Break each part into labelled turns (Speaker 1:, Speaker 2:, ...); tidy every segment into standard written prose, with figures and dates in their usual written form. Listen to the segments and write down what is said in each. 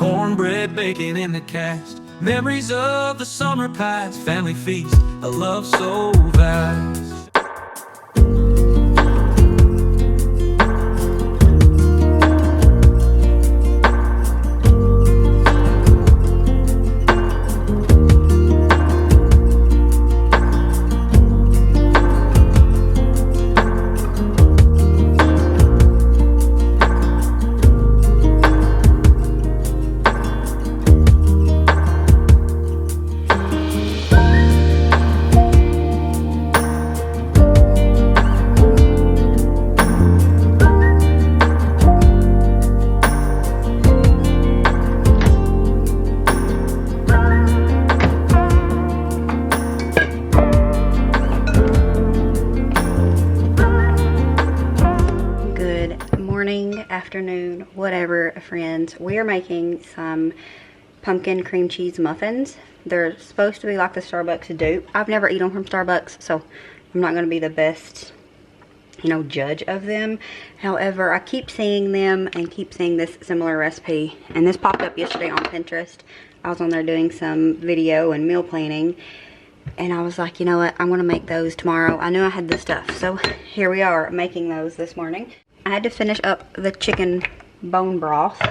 Speaker 1: cornbread bacon in the cast. Memories of the summer past, family feast, a love so vast.
Speaker 2: Afternoon, whatever, friends. We are making some pumpkin cream cheese muffins. They're supposed to be like the Starbucks dupe. I've never eaten them from Starbucks, so I'm not going to be the best, judge of them. However, I keep seeing them and keep seeing this similar recipe, and this popped up yesterday on Pinterest. I was on there doing some video and meal planning, and I was like, you know what, I'm going to make those tomorrow. I knew I had the stuff, so here we are making those this morning. I had to finish up the chicken bone broth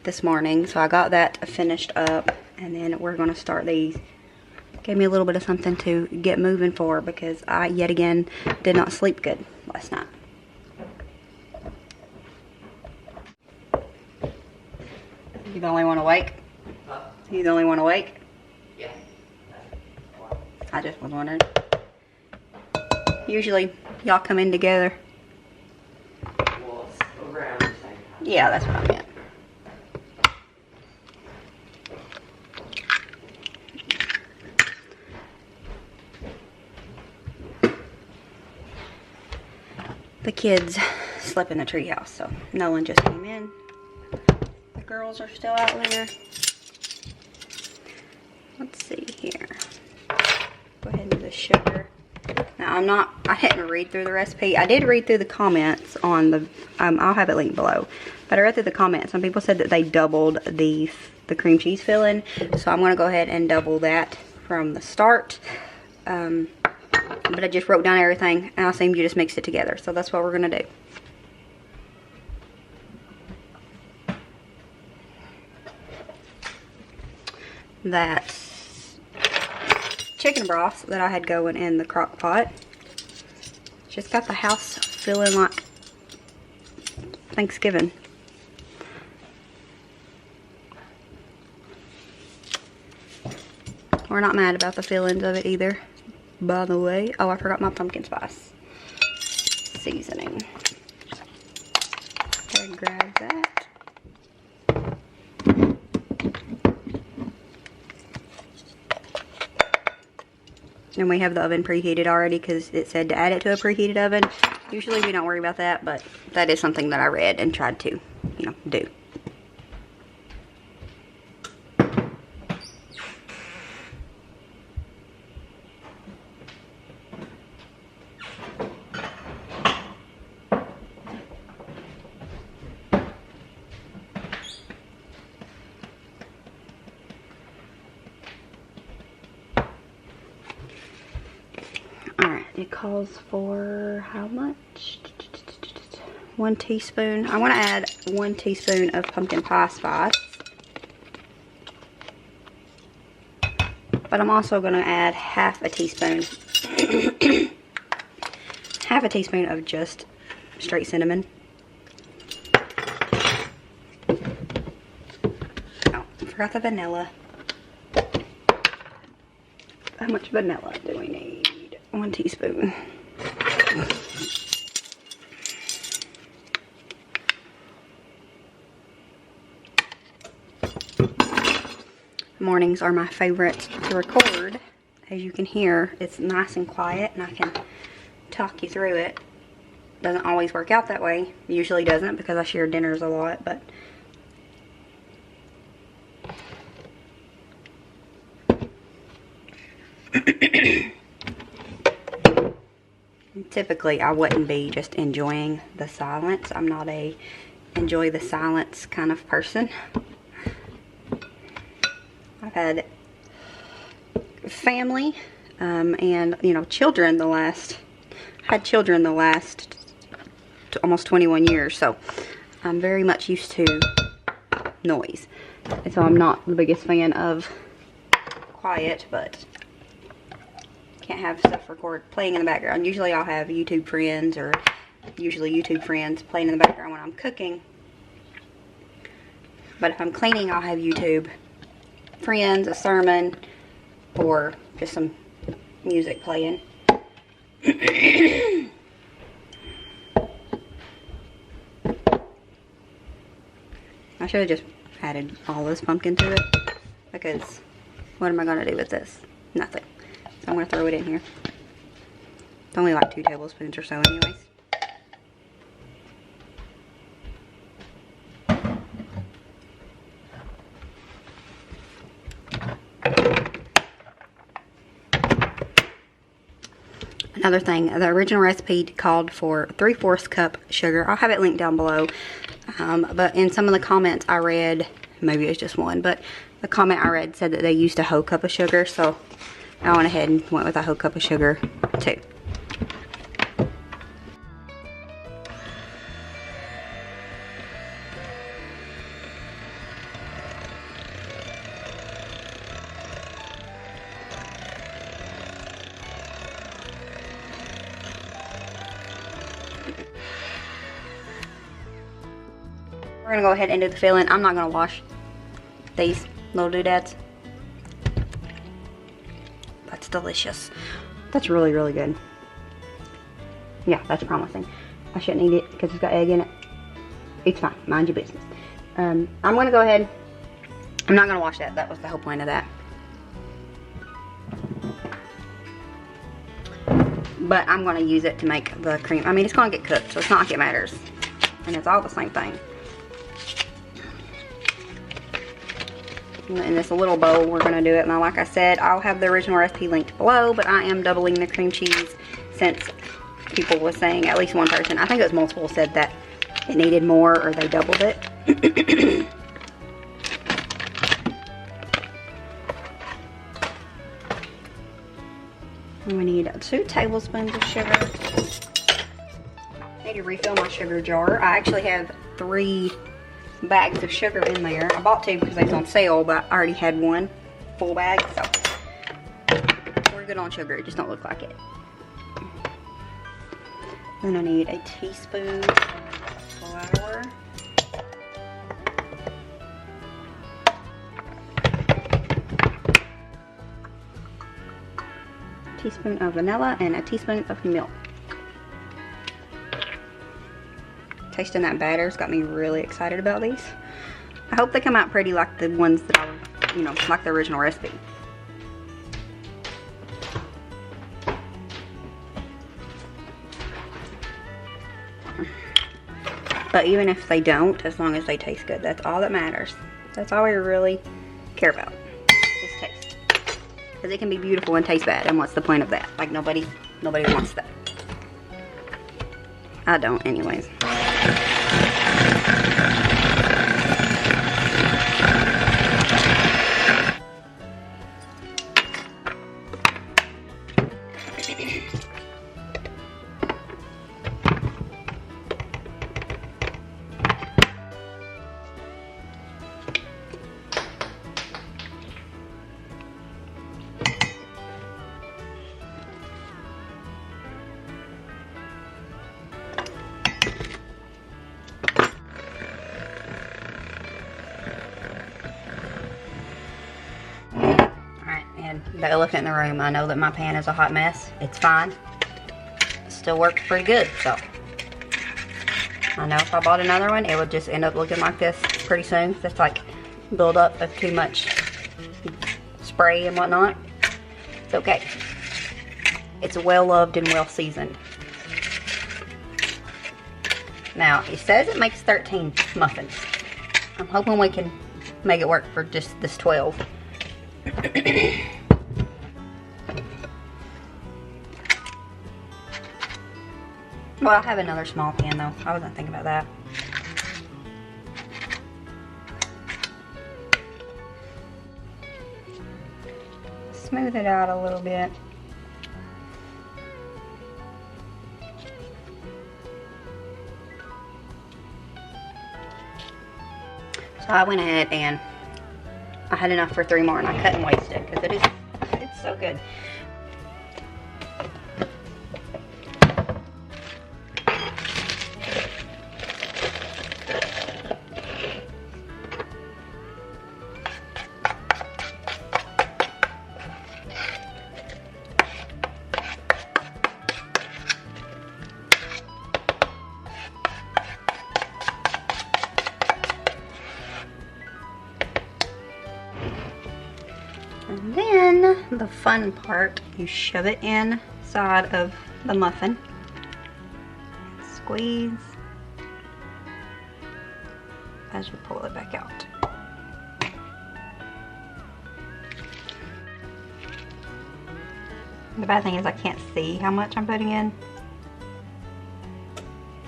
Speaker 2: this morning, so I got that finished up, and then we're going to start these. Gave me a little bit of something to get moving for, because I, yet again, did not sleep good last night. You the only one awake? You the only one awake?
Speaker 3: Yeah.
Speaker 2: I just was wondering. Usually, y'all come in together.
Speaker 3: Around the same time.
Speaker 2: Yeah, that's what I meant. The kids slept in the treehouse, so Nolan just came in. The girls are still out there. Let's see here. Go ahead and do the sugar. Now, I didn't read through the recipe. I did read through the comments on the, I'll have it linked below. But I read through the comments. Some people said that they doubled the cream cheese filling. So I'm going to go ahead and double that from the start. But I just wrote down everything, and I assumed you just mixed it together. So that's what we're going to do. That's chicken broth that I had going in the crock pot. Just got the house feeling like Thanksgiving. We're not mad about the feelings of it either, by the way. Oh, I forgot my pumpkin spice seasoning. Gotta grab that. And we have the oven preheated already, because it said to add it to a preheated oven. Usually we don't worry about that, but that is something that I read and tried to, do. It calls for how much? 1 teaspoon. I want to add 1 teaspoon of pumpkin pie spice. But I'm also going to add half a teaspoon. Half a teaspoon of just straight cinnamon. Oh, I forgot the vanilla. How much vanilla do we need? 1 teaspoon. Mornings are my favorite to record. As you can hear, it's nice and quiet, and I can talk you through it. Doesn't always work out that way. Usually doesn't, because I share dinners a lot, but typically I wouldn't be just enjoying the silence. I'm not a enjoy the silence kind of person. I've had family and, you know, children the last almost 21 years, so I'm very much used to noise. And so I'm not the biggest fan of quiet, but can't have stuff playing in the background. Usually I'll have YouTube friends playing in the background when I'm cooking. But if I'm cleaning, I'll have YouTube friends, a sermon, or just some music playing. I should have just added all this pumpkin to it, because what am I going to do with this? Nothing. So I'm going to throw it in here. It's only like 2 tablespoons or so anyways. Another thing, the original recipe called for 3/4 cup sugar. I'll have it linked down below. But in some of the comments I read, maybe it was just one, but the comment I read said that they used a whole cup of sugar, so I went ahead and went with a whole cup of sugar too. We're gonna go ahead and do the filling. I'm not gonna wash these little doodads. That's delicious. That's really, really good. Yeah, that's promising. I shouldn't eat it because it's got egg in it. It's fine. Mind your business. I'm gonna go ahead. I'm not gonna wash that. That was the whole point of that. But I'm gonna use it to make the cream. I mean, it's gonna get cooked, so it's not like it matters. And it's all the same thing. In this little bowl we're going to do it. Now, like I said, I'll have the original recipe linked below, but I am doubling the cream cheese since people were saying, at least one person, I think it was multiple, said that it needed more or they doubled it. We need 2 tablespoons of sugar. I need to refill my sugar jar. I actually have 3 bags of sugar in there. I bought 2 because they was on sale, but I already had 1 full bag, so we're good on sugar. It just don't look like it. Then I need a teaspoon of flour, a teaspoon of vanilla, and a teaspoon of milk. Tasting that batter's got me really excited about these. I hope they come out pretty like the ones that I, you know, like the original recipe. But even if they don't, as long as they taste good, that's all that matters. That's all we really care about, is taste. Because it can be beautiful and taste bad, and what's the point of that? Like, nobody wants that. I don't anyways. The elephant in the room. I know that my pan is a hot mess. It's fine. It still works pretty good, so. I know if I bought another one, it would just end up looking like this pretty soon. It's like buildup of too much spray and whatnot. It's okay. It's well loved and well seasoned. Now, it says it makes 13 muffins. I'm hoping we can make it work for just this 12. Well, I'll have another small pan though. I wasn't thinking about that. smooth it out a little bit. So I went ahead and I had enough for 3 more, and I couldn't waste it because it's so good. And then the fun part, you shove it inside of the muffin. Squeeze as you pull it back out. The bad thing is I can't see how much I'm putting in,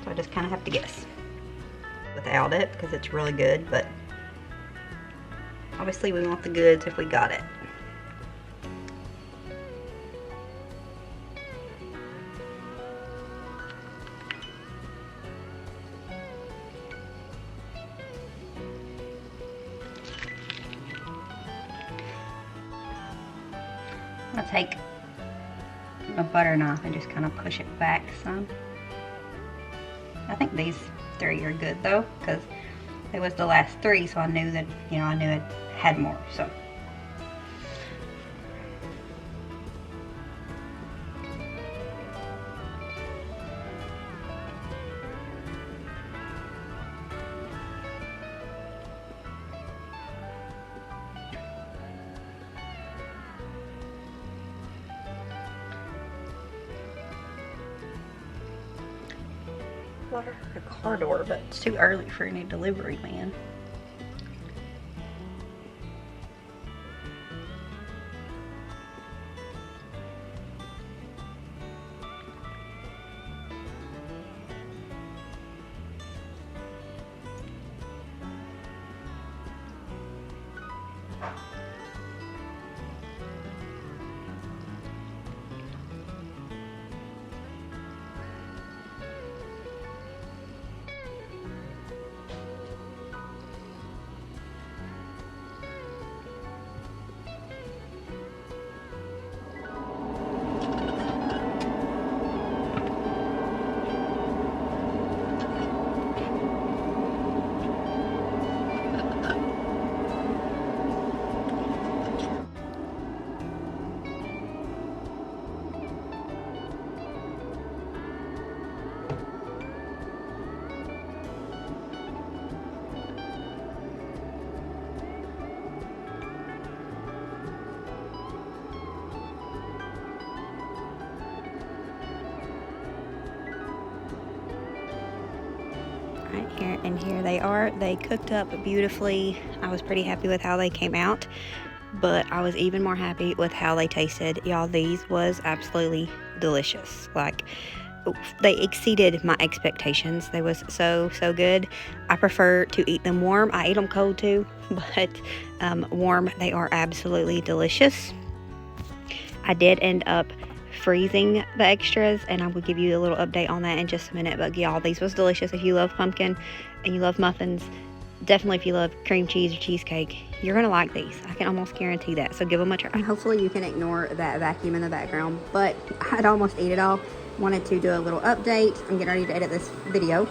Speaker 2: so I just kind of have to guess without it because it's really good, but obviously we want the goods if we got it. I'll take a butter knife and just kind of push it back some. I think these 3 are good though, because it was the last 3, so I knew that, you know, I knew it had more, so. Water the car door, but it's too early for any delivery man. Right here, and here they are. They cooked up beautifully. I was pretty happy with how they came out, but I was even more happy with how they tasted. Y'all, these was absolutely delicious. Like, they exceeded my expectations. They was so good. I prefer to eat them warm. I eat them cold too, but warm, they are absolutely delicious. I did end up freezing the extras, and I will give you a little update on that in just a minute. But y'all, these was delicious. If you love pumpkin and you love muffins, definitely if you love cream cheese or cheesecake, you're gonna like these. I can almost guarantee that, so give them a try. And hopefully you can ignore that vacuum in the background, but I'd almost ate it all. Wanted to do a little update. I'm getting ready to edit this video,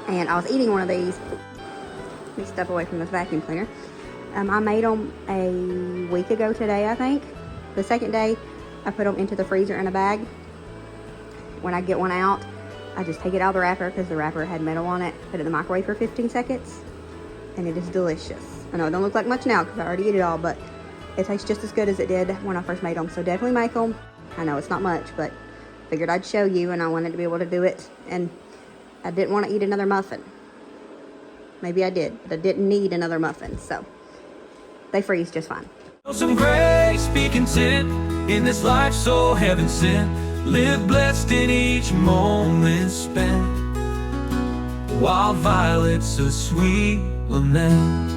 Speaker 2: and I was eating one of these. Let me step away from this vacuum cleaner. I made them a week ago today, I think. The second day, I put them into the freezer in a bag. When I get one out, I just take it out of the wrapper because the wrapper had metal on it. Put it in the microwave for 15 seconds, and it is delicious. I know it don't look like much now because I already ate it all, but it tastes just as good as it did when I first made them. So definitely make them. I know it's not much, but figured I'd show you, and I wanted to be able to do it. And I didn't want to eat another muffin. Maybe I did, but I didn't need another muffin, so they freeze just fine.
Speaker 1: Some grace be content in this life so heaven sent. Live blessed in each moment spent. Wild violets, a sweet lament.